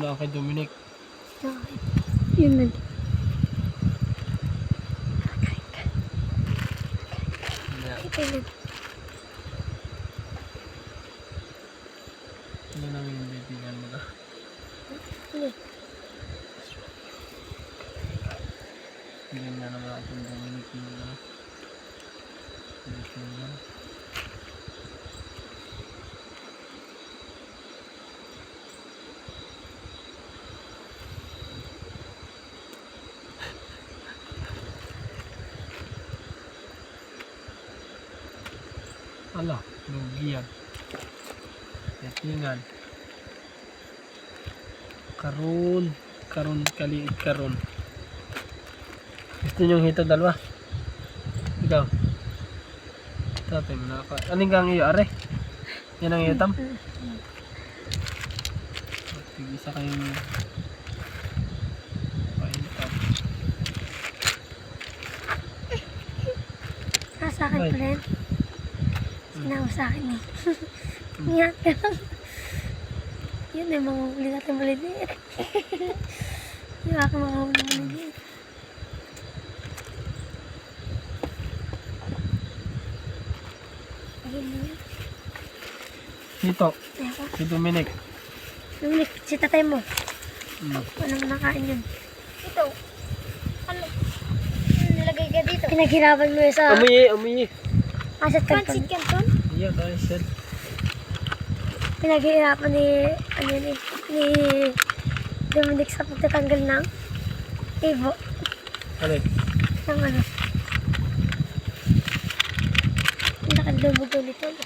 na kay Dominic. Yun na. Ito yun. Ano nang yung bibigyan mo na? Bigyan na naman natin Dominic yung ano. Dito na. Ala, lugi yan. Tingnan. Karon kaliit karon. Gusto niyong hito dalawa? Ikaw. Tatay mo na ako. Anong kang iyo, are? Yan ang iyo, Tam? Tig-isa kayong pahintam. Sa akin pa rin. Sinaw sa akin eh. Ingat ka lang. Yun eh, mga huli natin maliliit. Yung aking mga huli maliliit. Dito, si Dominic. Dominic, si tatay mo. Mm. Anong nakain yun? Ito. Ano? Nilagay ka dito. Pinaghirapan mo yun sa Amuyi. asset Pancit canton. canton? Iya, guys, yan. Pinaghirapan ni, ano yun eh, ni Dominic sa pagtatanggal ng ibo. Alin? Ng ano. Nakadumog ulit yun.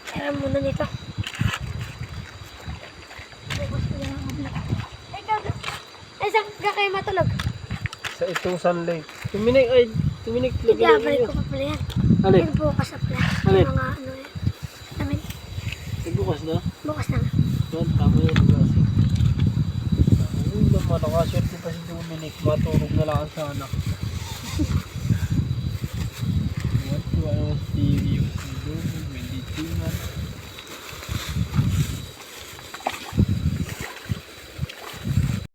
Kaya muna nito. Ay, saan ka kayo matulog? Sa Itusan Lake. Dominic, Ibabalik ko pa pala yan. Alin? Yung bukas na pala. Alin? Yung mga ano yan. Namin, Bukas na. bukas na nga. Yan, tama yan. Kasi. Ayun naman, nakaswerte pa si Dominic. Maturog na lang sana.